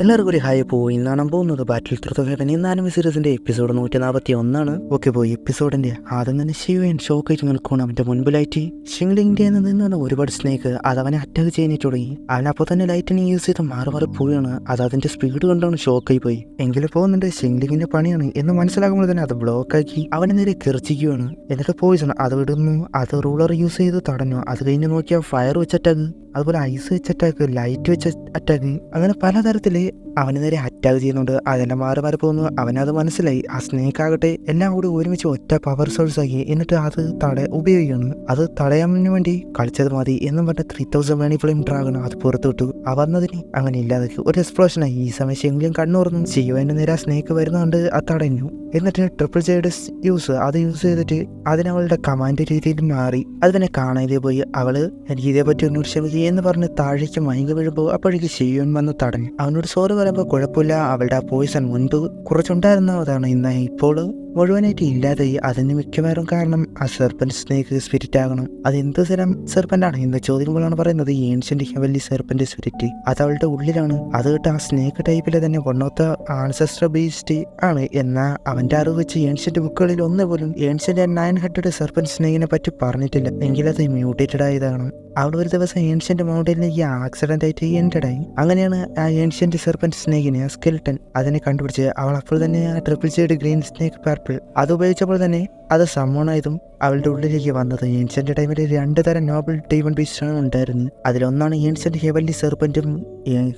എല്ലാവർക്കും ഒരു ഹായ് പോയി ഇന്നാണ് പോകുന്നത് ബാറ്റിൽ ത്രൂ ഹെവൻ എന്ന ആനിമി സീരീസിന്റെ എപ്പിസോഡ് 141 ഓക്കെ പോയി എപ്പിസോഡിന്റെ ആദ്യം തന്നെ ശിവൻ ഷോക്കായിട്ട് നിൽക്കണം. അവന്റെ മുൻപിലായിട്ട് ഷിംഗ്ലിംഗ് നിന്ന് ഒരുപാട് സ്നേക്ക് അത് അവനെ അറ്റാക്ക് ചെയ്യാനായിട്ട് തുടങ്ങി. അവൻ അപ്പോൾ തന്നെ ലൈറ്റിനെ യൂസ് ചെയ്ത് മാറി പോവുകയാണ്. അത് അതിന്റെ സ്പീഡ് കൊണ്ടാണ് ഷോക്കായി പോയി. എങ്കിലും പോകുന്നുണ്ട് ഷിംഗ്ലിങ്ങിന്റെ പണിയാണ് എന്ന് മനസ്സിലാക്കുമ്പോൾ തന്നെ അത് ബ്ലോക്കാക്കി അവനെ നേരെ കിറച്ചിക്കുകയാണ്. എന്നിട്ട് പോയിസൺ അത് വിടുന്നു. അത് റൂളർ യൂസ് ചെയ്ത് തടഞ്ഞു. അത് കഴിഞ്ഞ് നോക്കിയാൽ ഫയർ വെച്ച് അറ്റാക്ക്, അതുപോലെ ഐസ് വെച്ച് അറ്റാക്ക്, ലൈറ്റ് വെച്ച് അറ്റാക്ക്, അങ്ങനെ പലതരത്തില് അവന് നേരെ അറ്റാക്ക് ചെയ്യുന്നുണ്ട്. അതെല്ലാം മാറി പോകുന്നു. അവനത് മനസ്സിലായി. ആ സ്നേക്ക് ആകട്ടെ എല്ലാം കൂടി ഒരുമിച്ച് ഒറ്റ പവർ സോഴ്സ് ആക്കി എന്നിട്ട് അത് ഉപയോഗിക്കുകയാണ്. അത് തടയാൻ വേണ്ടി കളിച്ചത് മതി എന്നും പറഞ്ഞ 3000 വേണി ഫ്ലെയിം ഡ്രാഗൺ അത് പുറത്തു വിട്ടു. വന്നതിന് അങ്ങനെ ഇല്ലാതെ ഒരു എക്സ്പ്ലോഷനായി. ഈ സമയം ശെങ്കിലും കണ്ണുറന്നു. ശിവന്റെ നേരെ ആ സ്നേക്ക് വരുന്നുണ്ട്. അത് തടഞ്ഞു. എന്നിട്ട് ട്രിപ്പിൾ ജെയുടെ യൂസ് ചെയ്തിട്ട് അതിനവളുടെ കമാൻഡ് രീതിയിൽ മാറി. അത് പിന്നെ കാണാതെ പോയി. അവള് എനിക്ക് ഇതേപറ്റി ഒന്നൂർ ക്ഷമിക്കുക എന്ന് പറഞ്ഞ് താഴേക്ക് മയങ്ങി വീഴുമ്പോൾ അപ്പോഴേക്ക് ശിവൻ വന്ന് തടഞ്ഞു. അവനോട് സോറി പറയുമ്പോൾ കുഴപ്പമില്ല, അവളുടെ ആ പോയിസൺ മുൻപ് കുറച്ചുണ്ടായിരുന്നതാണ്, ഇന്ന് ഇപ്പോൾ മുഴുവനായിട്ട് ഇല്ലാതായി. അതിന് മിക്കവാറും കാരണം ആ സെർപ്പന്റ് സ്നേക്ക് സ്പിരിറ്റ് ആകണം. അത് എന്ത് തരം സെർപ്പന്റ് ആണ് എന്ന് ചോദിക്കുമ്പോഴാണ് പറയുന്നത് ഏൻഷ്യന്റ് ഹെവൻലി സെർപ്പന്റ് സ്പിരിറ്റ്. അത് അവളുടെ ഉള്ളിലാണ്. അത് കേട്ട് ആ സ്നേക്ക് ടൈപ്പിലെ തന്നെ ഒന്നത്തെ ആൻസെസ്ട്രൽ ബീസ്റ്റ് ആണ്. എന്നാൽ അവന്റെ അറിവ് വെച്ച് ഏൻഷ്യന്റ് ബുക്കുകളിൽ ഒന്നുപോലും ഏൻഷ്യന്റ് 9 ഹെഡഡ് സെർപ്പന്റ് സ്നേക്കിനെ പറ്റി പറഞ്ഞിട്ടില്ല. എങ്കിലത് മ്യൂട്ടേറ്റഡ് ആയതാണ്. അവൾ ഒരു ദിവസം ഏൻഷ്യന്റ് മൗണ്ടനിലേക്ക് ആക്സിഡന്റ് ആയിട്ട് എൻറ്റഡ് ആയി. അങ്ങനെയാണ് ആ ഏൻഷ്യന്റ് സെർപ്പന്റ് സ്നേക്കിനെ സ്കെൽട്ടൻ അതിനെ കണ്ടുപിടിച്ച് അവൾ അപ്പോൾ തന്നെ ആ triple Z green snake purple അത് ഉപയോഗിച്ചപ്പോൾ തന്നെ അത് സമ്മോണായതും അവളുടെ ഉള്ളിലേക്ക് വന്നത്. ഏൻഷ്യന്റ് ടൈമിൽ 2 തരം നോബൽ ഡീമൺ ബീസ്റ്റാണ് ഉണ്ടായിരുന്നത്. അതിലൊന്നാണ് ഏൻഷ്യന്റ് ഹെവൻലി സെർപ്പന്റും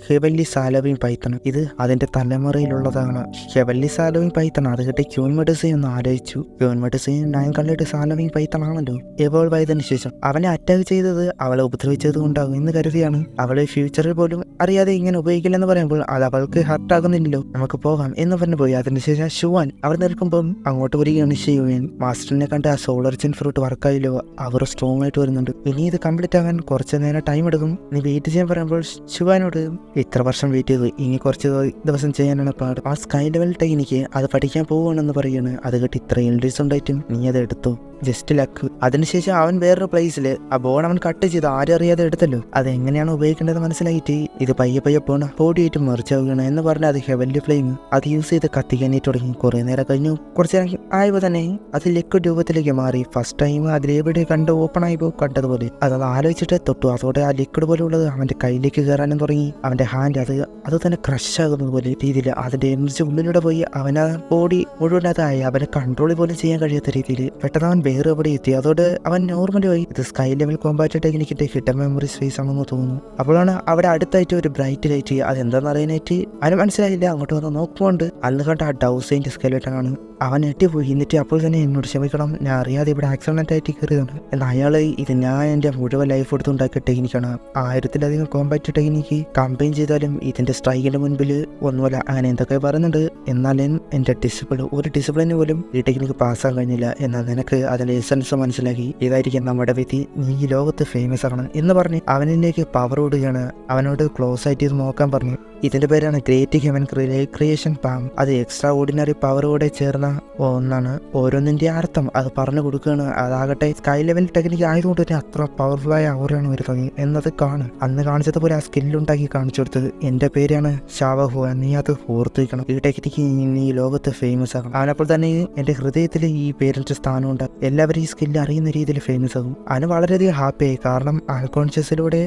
ഹെവൻലി സാലോവിങ് പൈത്തണും. ഇത് അതിന്റെ തലമുറയിലുള്ളതാണ്. ഹെവൻലി സാലോവിങ് പൈത്തൺ അത് കേട്ട് ക്യൂൻ മെഡിസൈൻ ഒന്ന് ആലോചിച്ചു. ക്യൂൻ മെഡിസൈൻ 9 കണ്ടിട്ട് സാലോവിങ് പൈത്തൺ ആണല്ലോ. എവോൾവ് ആയതിനു ശേഷം അവനെ അറ്റാക്ക് ചെയ്തത് അവളെ ഉപദ്രവിച്ചത് കൊണ്ടാകും എന്ന് കരുതിയാണ്. അവളെ ഫ്യൂച്ചറിൽ പോലും അറിയാതെ ഇങ്ങനെ ഉപയോഗിക്കില്ലെന്ന് പറയുമ്പോൾ അത് അവൾക്ക് ഹർട്ടാകുന്നില്ലല്ലോ, നമുക്ക് പോകാം എന്ന് പറഞ്ഞു പോയി. അതിനുശേഷം ഷുവാൻ അവിടെ നിൽക്കുമ്പോൾ അങ്ങോട്ട് വരികയാണ്. ഷുവാൻ മാസ്റ്ററിനെ കണ്ട് ആ സോളർ ചെയിൻ ഫ്രൂട്ട് വർക്കായില്ലോ, അവർ സ്ട്രോങ് ആയിട്ട് വരുന്നുണ്ട്. ഇനി ഇത് കംപ്ലീറ്റ് ആകാൻ കുറച്ച് നേരം ടൈം എടുക്കും, നീ വെയിറ്റ് ചെയ്യാൻ പറയുമ്പോൾ ഷുവാനോട് ഇത്ര വർഷം വെയിറ്റ് ചെയ്തു, ഇനി കുറച്ച് ദിവസം ചെയ്യാനാണ് പാട്. ആ സ്കൈ ലെവൽ ടെക്നിക്ക് അത് പഠിക്കാൻ പോവുകയാണെന്ന് പറയുകയാണ്. അത് കേട്ട് ഇത്ര എൽഡേഴ്സ് ഉണ്ടായിട്ടും നീ അത് എടുത്തു, ജസ്റ്റ് ലക്ക്. അതിനുശേഷം അവൻ വേറൊരു പ്ലേസിൽ ആ ബോൺ അവൻ കട്ട് ചെയ്ത് ആരും അറിയാതെ എടുത്തല്ലോ. അത് എങ്ങനെയാണ് ഉപയോഗിക്കേണ്ടത് മനസ്സിലായിട്ട് ഇത് പയ്യെ പോണ ബോഡിയായിട്ട് മെറിച്ചാവുകയാണ് എന്ന് പറഞ്ഞാൽ അത് ഹെവൻലി ഫ്ലെയിം അത് യൂസ് ചെയ്ത് കത്തിക്കാനായിട്ട് തുടങ്ങി. കുറെ നേരം കഴിഞ്ഞു. കുറച്ച് നേരം ആയപ്പോൾ തന്നെ അത് ലിക്വിഡ് രൂപത്തിലേക്ക് മാറി. ഫസ്റ്റ് ടൈം അതിലെവിടെ കണ്ട് ഓപ്പൺ ആയിപ്പോ കണ്ടതുപോലെ അത് ആലോചിച്ചിട്ട് തൊട്ടു. അതോടെ ആ ലിക്വിഡ് പോലെ ഉള്ളത് അവന്റെ കയ്യിലേക്ക് കയറാനും തുടങ്ങി. അവന്റെ ഹാൻഡ് അത് തന്നെ ക്രഷ് ആകുന്നത് പോലെ രീതിയിൽ അതിന്റെ എനർജി ഉള്ളിലൂടെ പോയി അവൻ ആ ബോഡി മുഴുവനായി അവനെ കൺട്രോൾ പോലും ചെയ്യാൻ കഴിയാത്ത രീതിയിൽ പെട്ടെന്ന് അവൻ വേറെ എവിടെ എത്തി. അതോടെ അവൻ നോർമലി പോയി. ഇത് സ്കൈ ലെവൽ കോമ്പാറ്റ് ടെക്നിക്കിന്റെ ഹിഡൻ മെമ്മറി സ്പേസ് ആണെന്ന് തോന്നുന്നു. അപ്പോഴാണ് അവിടെ അടുത്തായിട്ട് ഒരു ബ്രൈറ്റ് ലൈറ്റ്. അതെന്താണെന്ന് അറിയാനായിട്ട് അവന് മനസ്സിലായില്ല. അങ്ങോട്ട് വന്ന് നോക്കുമ്പോണ്ട് അന്ന് കണ്ട ആ ഡൗസൈൻ്റെ സ്കെലറ്റൻ ആണ്. അവൻ ഞെട്ടിപ്പോയി. എന്നിട്ട് അപ്പോൾ തന്നെ എന്നോട് ക്ഷമിക്കണം, ഞാൻ അറിയാതെ ഇവിടെ ആക്സിഡന്റ് ആയിട്ട് കയറിയതാണ്. എന്നാൽ അയാൾ ഇത് ഞാൻ എൻ്റെ മുഴുവൻ ലൈഫ് എടുത്തുണ്ടാക്കിയ ടെക്നിക്കാണ്. 1000-ലധികം കോമ്പാറ്റ് ടെക്നിക്ക് കമ്പൈൻ ചെയ്താലും ഇതിന്റെ സ്ട്രൈക്കിന്റെ മുൻപിൽ ഒന്നുമല്ല, അങ്ങനെ എന്തൊക്കെ പറയുന്നുണ്ട്. എന്നാലും എൻ്റെ ഒരു ഡിസിപ്ലിന് പോലും ഈ ടെക്നിക്ക് പാസ്സാൻ കഴിഞ്ഞില്ല. എന്നാൽ നിനക്ക് അതിന്റെ എസൻസ് മനസ്സിലാക്കി, ഇതായിരിക്കും നമ്മുടെ വ്യക്തി, നീ ഈ ലോകത്ത് ഫേമസ് ആണ് എന്ന് പറഞ്ഞ് അവനിലേക്ക് പവർ കൊടുക്കുകയാണ്. അവനോട് ക്ലോസ് ആയിട്ട് ഇത് നോക്കാൻ പറഞ്ഞു. ഇതിന്റെ പേരാണ് ഗ്രേറ്റ് ഹെവൻ ക്രിയേഷൻ പാം. അത് എക്സ്ട്രാ ഓർഡിനറി പവറോടെ ചേർന്ന ഒന്നാണ്. ഓരോന്നിന്റെ അർത്ഥം അത് പറഞ്ഞു കൊടുക്കുകയാണ്. അതാകട്ടെ സ്കൈ ലെവൽ ടെക്നിക്ക് ആയതുകൊണ്ട് തന്നെ അത്ര പവർഫുൾ ആയ അവരാണ് വരുന്നത് എന്നത് കാണും. അന്ന് കാണിച്ചതുപോലെ ആ സ്കില്ലുണ്ടാക്കി കാണിച്ചു കൊടുത്തത്. എന്റെ പേരാണ് ഷാവഹുവ, നീ അത് ഓർത്തു വയ്ക്കണം. ഈ ടെക്നിക്ക് നീ ലോകത്ത് ഫേമസ് ആകും. അവനപ്പോൾ തന്നെ എന്റെ ഹൃദയത്തിൽ ഈ പേരിന്റെ സ്ഥാനമുണ്ട്. എല്ലാവരും ഈ സ്കില്ല് അറിയുന്ന രീതിയിൽ ഫേമസ് ആകും. അവന് വളരെയധികം ഹാപ്പിയായി. കാരണം അൺകോൺഷ്യസിലൂടെ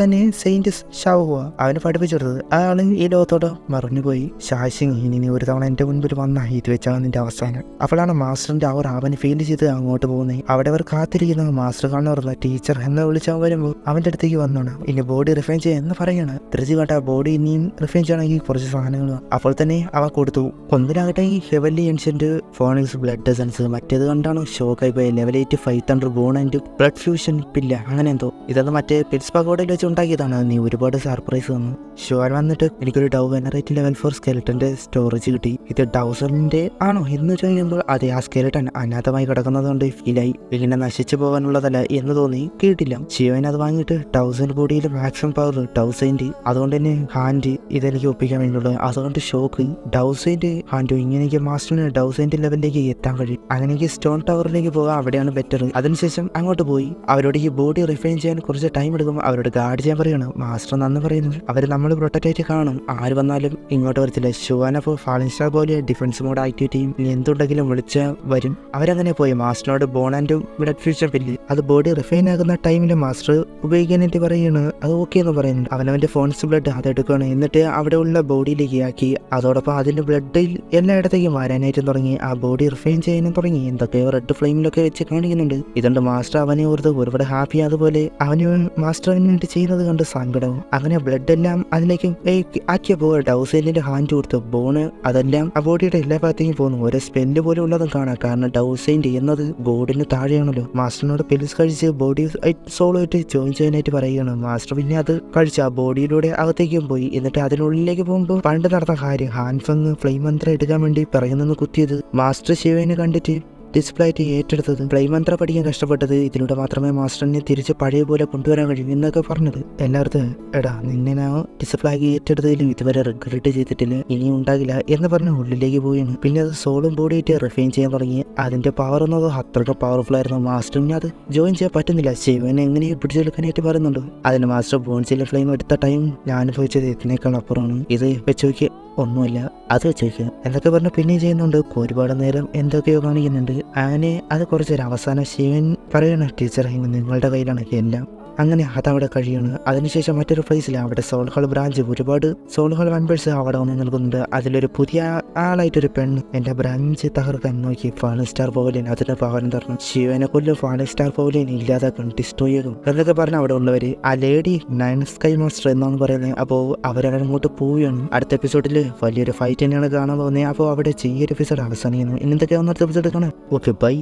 തന്നെ സെയിന്റ് ഷാവഹുവ അവന് പഠിപ്പിച്ചു. അയാള് ഈ ലോകത്തോട് മറിഞ്ഞുപോയി. ശാസിങ്, ഇനി ഒരു തവണ എന്റെ മുൻപിൽ വന്ന ഇത് വെച്ചാണ് നിന്റെ അവസാനം. അപ്പോഴാണ് മാസ്റ്ററിന്റെ അവർ അവന് ഫീൽ ചെയ്ത് അങ്ങോട്ട് പോകുന്നത്. അവിടെ അവർ കാത്തിരിക്കുന്ന മാസ്റ്റർ കാണുന്ന ടീച്ചർ എന്ന് വിളിച്ചാൽ വരുമ്പോൾ അവന്റെ അടുത്തേക്ക് വന്നോണം. ഇനി ബോഡി റിഫൈൻ ചെയ്യാൻ എന്ന് പറയണം. തിരിച്ചു കേട്ട ബോഡി ഇനിയും റിഫൈൻ ചെയ്യണമെങ്കിൽ കുറച്ച് സാധനങ്ങൾ. അപ്പോൾ തന്നെ അവ കൊടുത്തു. ഒന്നിനാകട്ടെ ഈ heavenly ancient phoenix blood essence, മറ്റേത് കണ്ടാണ് ഷോക്കായി പോയി. Level 8 500 bone and blood fusion പില്ല, അങ്ങനെ എന്തോ. ഇതൊന്ന് മറ്റേ പിൽസ് പഗോഡയിൽ വെച്ച് ഉണ്ടാക്കിയതാണ്. നീ ഒരുപാട് സർപ്രൈസ് തന്നു. ഷുവാൻ വന്നിട്ട് എനിക്കൊരു ഡൗ വെനറേറ്റ് ലെവൽ 4 സ്കെലറ്റന്റെ സ്റ്റോറേജ് കിട്ടി. ഇത് ഡൗസറിന്റെ ആണോ എന്ന് ചോദിക്കുമ്പോൾ അതെ, ആ സ്കെലറ്റൻ അനാഥമായി കിടക്കുന്നത് കൊണ്ട് ഫീലായി. ഇങ്ങനെ നശിച്ചു പോകാനുള്ളതല്ല എന്ന് തോന്നി കേട്ടില്ല. ശിവൻ അത് വാങ്ങിയിട്ട് 1000 ബോഡിയിൽ മാക്സിമം പവർ ഡൗസൈൻഡ്, അതുകൊണ്ട് തന്നെ ഹാൻഡ് ഇതെനിക്ക് ഒപ്പിക്കാൻ വേണ്ടിയുള്ളത്. അതുകൊണ്ട് ഷോക്ക് ഡൗസൈൻഡ് ഹാൻഡോ, ഇങ്ങനെ എനിക്ക് മാസ്റ്ററിന് ഡൗസൈൻഡ് ലെവലിലേക്ക് എത്താൻ കഴിയും. അങ്ങനെ എനിക്ക് സ്റ്റോൺ ടവറിലേക്ക് പോകാം, അവിടെയാണ് ബെറ്റർ. അതിനുശേഷം അങ്ങോട്ട് പോയി അവരോട് ഈ ബോഡി റിഫൈൻ ചെയ്യാൻ കുറച്ച് ടൈം എടുക്കും. അവരോട് ഗാർഡ് ചെയ്യാൻ പറയണം. മാസ്റ്റർ നന്ന് പറയുന്നു. അവർ നമ്മൾ പ്രൊട്ടക്റ്റ് ആയിട്ട് കാണും. ആര് വന്നാലും ഇങ്ങോട്ട് വരത്തില്ല. ഷുവാൻ അപ്പോൾ ഫാളിംഗ് സ്റ്റാർ പോലെ ഡിഫൻസ് മോഡ് ആക്ടിവേറ്റ് ചെയ്യും. ഇനി എന്തുണ്ടെങ്കിലും വിളിച്ചാൽ വരും. അവരങ്ങനെ പോയി മാസ്റ്ററിനോട് bone and blood fusion pill അത് ബോഡി റിഫൈൻ ആകുന്ന ടൈമിൽ മാസ്റ്റർ ഉപയോഗിക്കാനായിട്ട് പറയുകയാണ്. അത് ഓക്കെ എന്ന് പറയുന്നുണ്ട്. അവനവൻ്റെ ഫോൺസ് ബ്ലഡ് അതെടുക്കുകയാണ്. എന്നിട്ട് അവിടെ ഉള്ള ബോഡിയിലേക്ക് ആക്കി. അതോടൊപ്പം അതിൻ്റെ ബ്ലഡിൽ എല്ലായിടത്തേക്കും വരാനായിട്ടും തുടങ്ങി. ആ ബോഡി റിഫൈൻ ചെയ്യാനും തുടങ്ങി. എന്തൊക്കെയോ റെഡ് ഫ്ലെയിമിലൊക്കെ വെച്ച് കാണിക്കുന്നുണ്ട്. ഇതുകൊണ്ട് മാസ്റ്റർ അവനെ ഓർത്ത് ഒരുപാട് ഹാപ്പി. അതുപോലെ അവന് മാസ്റ്റർ അവന് വേണ്ടി ചെയ്യുന്നത് കണ്ട് സങ്കടവും. അങ്ങനെ ബ്ലഡ് എല്ലാം അതിലേക്ക് ആക്കിയപ്പോൾ ഡൗസേലിന്റെ ഹാൻഡ് കൊടുത്തു. ബോണ് അതെല്ലാം ആ ബോഡിയുടെ എല്ലാ ഭാഗത്തേക്കും പോകുന്നു. ഒരു സ്പെല്ല് പോലും ഉള്ളതും കാണാം. കാരണം ഡൗസൈൻ ചെയ്യുന്നത് ബോർഡിന് താഴെയാണല്ലോ. മാസ്റ്ററിനോട് പിൽസ് കഴിച്ച് ബോഡി സോളോ ആയിട്ട് ജോയിൻ ചെയ്യാനായിട്ട് പറയുകയാണ്. മാസ്റ്റർ പിന്നെ അത് കഴിച്ച് ആ ബോഡിയിലൂടെ അകത്തേക്കും പോയി. എന്നിട്ട് അതിനുള്ളിലേക്ക് പോകുമ്പോൾ പണ്ട് നടന്ന കാര്യം ഹാൻഫങ് ഫ്ലെയിം മന്ത്രം എടുക്കാൻ വേണ്ടി പറയുന്നെന്ന് കുത്തിയത് മാസ്റ്റർ ശിവനെ കണ്ടിട്ട് ഡിസ്പ്ലേറ്റ് ഏറ്റെടുത്തത്. ഫ്ലെയിം മന്ത്രം പഠിക്കാൻ കഷ്ടപ്പെട്ടത് ഇതിലൂടെ മാത്രമേ മാസ്റ്ററിനെ തിരിച്ച് പഴയ പോലെ കൊണ്ടുവരാൻ കഴിയും എന്നൊക്കെ പറഞ്ഞത്. എല്ലായിടത്തും എടാ നിന്നെ ഡിസ്പ്ലാഗ് ഏറ്റെടുത്തതിലും ഇതുവരെ റിഗ്രറ്റ് ചെയ്തിട്ടില്ല, ഇനി ഉണ്ടാകില്ല എന്ന് പറഞ്ഞ് ഉള്ളിലേക്ക് പോവുകയാണ്. പിന്നെ അത് സോളും ബോഡിയായിട്ട് റിഫൈൻ ചെയ്യാൻ തുടങ്ങി. അതിന്റെ പവർ എന്നത് അത്രയ്ക്ക് പവർഫുൾ ആയിരുന്നു. മാസ്റ്ററിന് അത് ജോയിൻ ചെയ്യാൻ പറ്റുന്നില്ല. ശിവനെ എങ്ങനെയും പിടിച്ചെടുക്കാനായിട്ട് പറയുന്നുണ്ട്. അതിന് മാസ്റ്റർ ബോൺസിലെ ഫ്ലെയിം എടുത്ത ടൈം ഞാൻ അനുഭവിച്ചത് ഇതിനേക്കാൾ അപ്പുറമാണ്. ഇത് വെച്ച് നോക്കിയ ഒന്നുമില്ല, അത് വെച്ച് നോക്കുക എന്നൊക്കെ പറഞ്ഞ് പിന്നെയും ചെയ്യുന്നുണ്ട്. ഒരുപാട് നേരം എന്തൊക്കെയോ കാണിക്കുന്നുണ്ട്. അങ്ങനെ അത് കുറച്ചൊരു അവസാനം ശിവൻ പറയണ ടീച്ചർ നിങ്ങളുടെ കയ്യിലാണ് എല്ലാം. അങ്ങനെ അതവിടെ കഴിയാണ്. അതിനുശേഷം മറ്റൊരു പ്ലേസിൽ അവിടെ സോൾഹോൾ ബ്രാഞ്ച് ഒരുപാട് സോൾഹോൾ മെമ്പേഴ്സ് അവിടെ വന്ന് നിൽക്കുന്നുണ്ട്. അതിലൊരു പുതിയ ആളായിട്ടൊരു പെണ്ണ് എന്റെ ബ്രാഞ്ച് തകർക്കാൻ നോക്കി ഫാളിംഗ് സ്റ്റാർ പവലിയൻ അതിന്റെ പവനം തരണം. ശിവനെ കൊല്ലും ഫാളിംഗ് സ്റ്റാർ പവലിയൻ ഇല്ലാതാക്കും ഡിസ്ട്രോയ് ചെയ്യും എന്നൊക്കെ പറഞ്ഞ് അവിടെ ഉള്ളവര് ആ ലേഡി നയൻ സ്കൈ മാസ്റ്റർ എന്നാണ് പറയുന്നത്. അപ്പോൾ അവരങ്ങോട്ട് പോവുകയാണ്. അടുത്ത എപ്പിസോഡിൽ വലിയൊരു ഫൈറ്റ് തന്നെയാണ് കാണാൻ പോകുന്നത്. അപ്പോൾ അവിടെ ഈ ഒരു എപ്പിസോഡ് അവസാനിക്കുന്നു. ഇനി എന്തൊക്കെയാണെന്ന് അടുത്ത എപ്പിസോഡ് കാണാം. Okay bye.